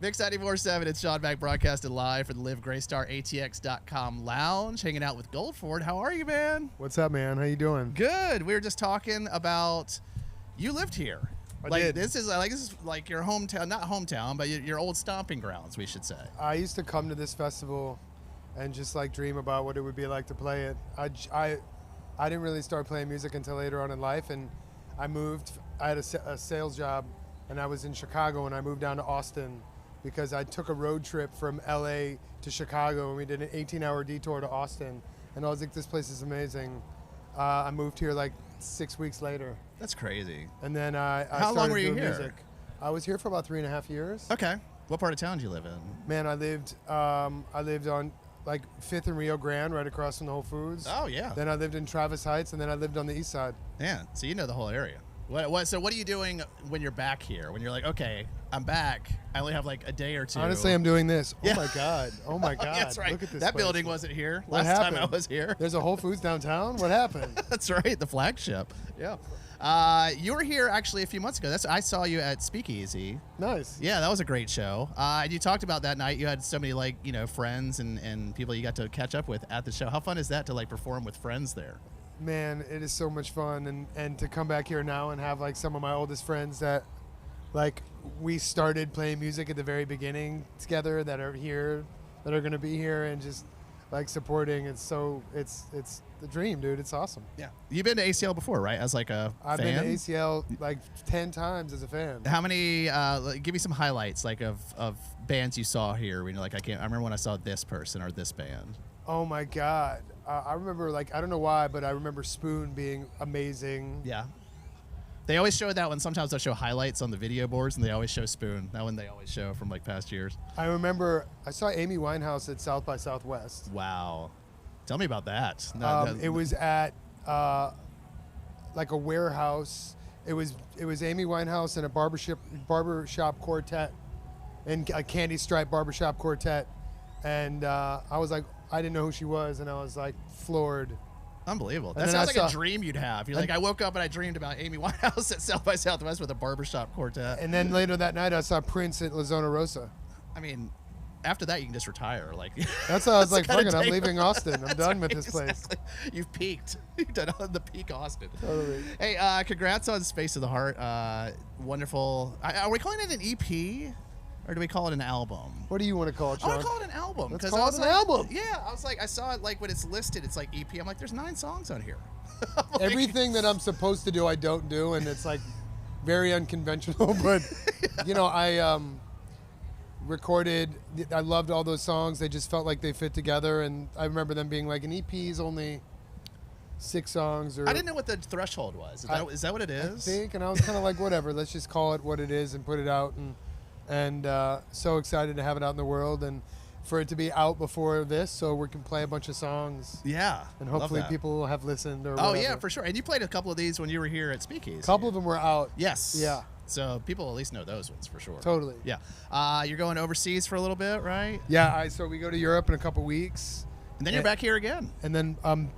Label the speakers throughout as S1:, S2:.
S1: Mix 94.7, it's Sean Mack broadcasted live from the Live Graystar ATX.com lounge, hanging out with Goldford. How are you, man?
S2: What's up, man? How you doing?
S1: Good. We were just talking about you lived here.
S2: I did.
S1: This is like your hometown, not hometown, but your old stomping grounds, we should say.
S2: I used to come to this festival and just like dream about what it would be like to play it. I didn't really start playing music until later on in life, and I moved. I had a sales job, and I was in Chicago, and I moved down to Austin because I took a road trip from LA to Chicago, and we did an 18-hour detour to Austin, and I was like, this place is amazing. I moved here like 6 weeks later.
S1: That's crazy.
S2: And then I
S1: How
S2: started
S1: long were you
S2: doing
S1: here?
S2: music. I was here for about 3.5 years.
S1: Okay. What part of town do you live in?
S2: Man, I lived on like 5th and Rio Grande, right across from the Whole Foods.
S1: Oh, yeah.
S2: Then I lived in Travis Heights, and then I lived on the east side.
S1: Yeah, so you know the whole area. So what are you doing when you're back here? When you're like, okay, I'm back. I only have like a day or two.
S2: Honestly, I'm doing this.
S1: Yeah.
S2: Oh my God. Oh my God.
S1: That's right.
S2: Look at this
S1: That
S2: place.
S1: building wasn't here
S2: What
S1: last time I
S2: happened?
S1: was here.
S2: There's a Whole Foods downtown? What happened?
S1: That's right, the flagship. Yeah. You were here actually a few months ago. I saw you at Speakeasy.
S2: Nice.
S1: Yeah, that was a great show. And you talked about that night. You had so many friends and people you got to catch up with at the show. How fun is that to like perform with friends there?
S2: Man, it is so much fun, and to come back here now and have like some of my oldest friends that like we started playing music at the very beginning together that are here, that are going to be here, and just like supporting. It's the dream, dude. It's awesome.
S1: Yeah. You've been to ACL before, right? As like a
S2: I've
S1: fan?
S2: been to ACL like 10 times as a fan.
S1: How many? Give me some highlights like of bands you saw here. When you're like, I remember when I saw this person or this band.
S2: Oh my God. I remember, like, I don't know why, but I remember Spoon being amazing.
S1: Yeah. They always show that one. Sometimes they'll show highlights on the video boards, and they always show Spoon. That one they always show from like past years.
S2: I remember I saw Amy Winehouse at South by Southwest.
S1: Wow. Tell me about that.
S2: It was at like a warehouse. It was Amy Winehouse and a barbershop quartet, and a Candy Stripe barbershop quartet, and I was like, I didn't know who she was, and I was like floored.
S1: Unbelievable.
S2: And
S1: That
S2: then
S1: sounds
S2: I
S1: like a
S2: saw-
S1: dream you'd have. You're like, I woke up and I dreamed about Amy Winehouse at South by Southwest with a barbershop quartet.
S2: And then later that night, I saw Prince at La Zona Rosa.
S1: I mean, after that, you can just retire. Like
S2: That's why I was like,
S1: the kinda
S2: fuck it, I'm
S1: day-
S2: leaving Austin. I'm
S1: That's
S2: done with
S1: right,
S2: this place.
S1: exactly. You've peaked. You've done on the peak Austin.
S2: Totally.
S1: Hey, congrats on Space of the Heart. Wonderful. Are we calling it an EP? Or do we call it an album?
S2: What do you want to call it,
S1: I
S2: Sean?
S1: want to call it an album.
S2: Let's
S1: 'cause
S2: call
S1: I
S2: it
S1: was
S2: an
S1: like-
S2: album.
S1: Yeah, I was like, I saw it like when it's listed, it's like EP. I'm like, there's 9 songs on here. Like-
S2: Everything that I'm supposed to do, I don't do, and it's like very unconventional. But you know, I recorded. I loved all those songs. They just felt like they fit together, and I remember them being like, an EP is only 6 songs. Or
S1: I didn't know what the threshold was. Is that what it
S2: I
S1: is?
S2: think, and I was kind of like, whatever. Let's just call it what it is and put it out. And so excited to have it out in the world and for it to be out before this, so we can play a bunch of songs.
S1: Yeah.
S2: And
S1: love
S2: hopefully
S1: that.
S2: people will have listened or
S1: Oh,
S2: whatever.
S1: yeah, for sure. And you played a couple of these when you were here at Speakeasy.
S2: A couple of them were out.
S1: Yes.
S2: Yeah.
S1: So people at least know those ones for sure.
S2: Totally.
S1: Yeah. You're going overseas for a little bit, right?
S2: Yeah, so we go to Europe in a couple weeks.
S1: And then you're back here again.
S2: And then I'm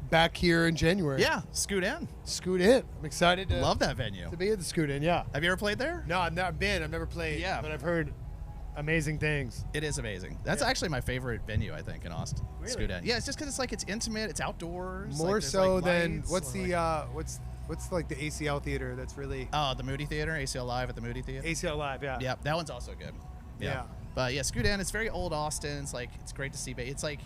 S2: back here in January.
S1: Yeah. Scoot in.
S2: Scoot in. I'm excited to
S1: Love that venue.
S2: to be at the Scoot in, yeah.
S1: Have you ever played there?
S2: No, I've never been. I've never played.
S1: Yeah.
S2: But I've heard amazing things.
S1: It is amazing. That's actually my favorite venue, I think, in Austin.
S2: Really?
S1: Scoot in. Yeah, it's just because it's intimate, it's outdoors.
S2: More
S1: there's,
S2: so than
S1: lights,
S2: what's
S1: like-
S2: the what's like the ACL theater that's really
S1: Oh, the Moody Theater, ACL Live at the Moody Theater.
S2: ACL Live, yeah.
S1: Yeah, that one's also good.
S2: Yeah.
S1: But yeah, Scoot in. It's very old Austin. It's great to see. It's like,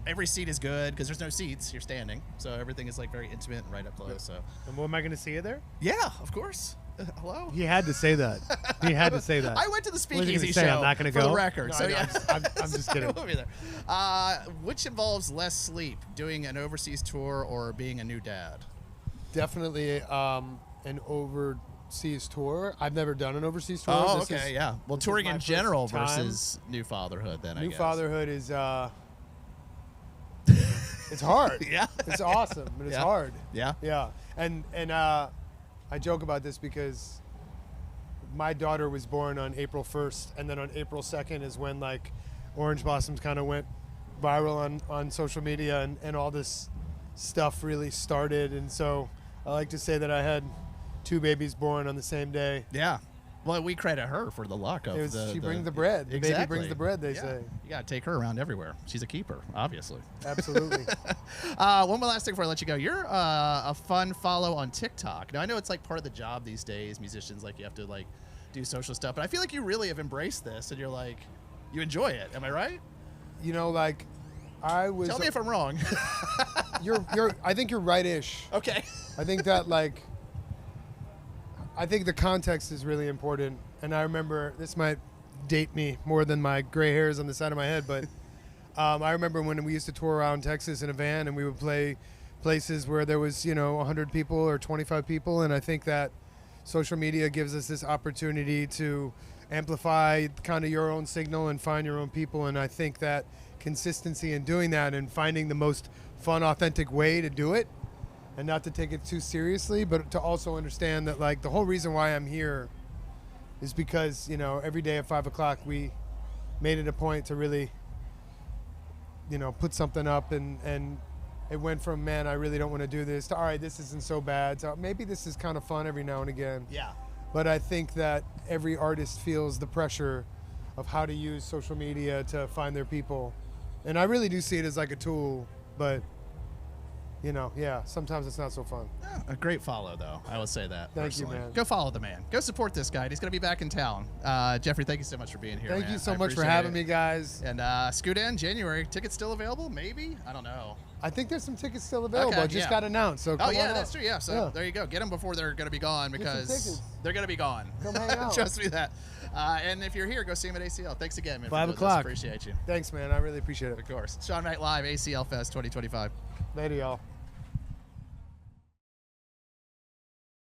S1: every seat is good because there's no seats. You're standing, so everything is like very intimate and right up close. So
S2: And what am I going to see you there?
S1: yeah, of course. Hello.
S2: He had to say that. He had to say that.
S1: I went to the
S2: What was he
S1: Speakeasy
S2: gonna say?
S1: show.
S2: I'm not gonna
S1: for
S2: go?
S1: the record.
S2: No,
S1: so
S2: I know,
S1: yeah,
S2: I'm just kidding.
S1: We'll be there. Which involves less sleep, doing an overseas tour or being a new dad?
S2: Definitely an overseas tour. I've never done an overseas tour.
S1: Oh,
S2: This
S1: okay,
S2: is-
S1: yeah. Well,
S2: this is
S1: touring
S2: my
S1: in
S2: first
S1: general
S2: time.
S1: versus new fatherhood, then I
S2: New
S1: guess.
S2: fatherhood is it's hard.
S1: Yeah.
S2: It's awesome, but it's
S1: Yeah.
S2: hard.
S1: Yeah.
S2: Yeah. And I joke about this because my daughter was born on April 1st, and then on April 2nd is when like Orange Blossoms kind of went viral on social media, and all this stuff really started. And so I like to say that I had 2 babies born on the same day.
S1: Yeah. Well, we credit her for the luck of
S2: She brings the bread. The baby brings the bread, they say.
S1: You got to take her around everywhere. She's a keeper, obviously.
S2: Absolutely.
S1: One more last thing before I let you go. You're a fun follow on TikTok. Now, I know it's like part of the job these days. Musicians, like, you have to like do social stuff. But I feel like you really have embraced this, and you're like, you enjoy it. Am I right?
S2: You know, like, I was...
S1: Tell me if I'm wrong.
S2: I think you're right-ish.
S1: Okay.
S2: I think that, like... I think the context is really important. And I remember, this might date me more than my gray hairs on the side of my head, but I remember when we used to tour around Texas in a van and we would play places where there was, 100 people or 25 people. And I think that social media gives us this opportunity to amplify kind of your own signal and find your own people. And I think that consistency in doing that and finding the most fun, authentic way to do it, and not to take it too seriously, but to also understand that, like, the whole reason why I'm here is because, every day at 5 o'clock we made it a point to really, put something up, and it went from, man, I really don't want to do this, to, all right, this isn't so bad, so maybe this is kind of fun every now and again.
S1: Yeah.
S2: But I think that every artist feels the pressure of how to use social media to find their people. And I really do see it as like a tool, but sometimes it's not so fun.
S1: A great follow, though. I will say that.
S2: Thank you,
S1: personally.
S2: man.
S1: Go follow the man. Go support this guy. He's going to be back in town. Jeffrey, thank you so much for being here.
S2: Thank
S1: man.
S2: you so
S1: I
S2: much for
S1: appreciate
S2: having
S1: it.
S2: me, guys.
S1: And Scoot in January. Tickets still available? Maybe? I don't know.
S2: I think there's some tickets still available.
S1: Okay,
S2: Just got announced. So come on
S1: that's
S2: out.
S1: true. Yeah. So there you go. Get them before they're going to be gone, because
S2: tickets.
S1: they're going to be gone.
S2: Come hang out.
S1: Trust me that. And if you're here, go see him at ACL. Thanks again, man.
S2: 5
S1: for doing
S2: o'clock.
S1: This. Appreciate you.
S2: Thanks, man. I really appreciate it.
S1: Of course. Sean Mack Live, ACL Fest 2025.
S2: Later, y'all.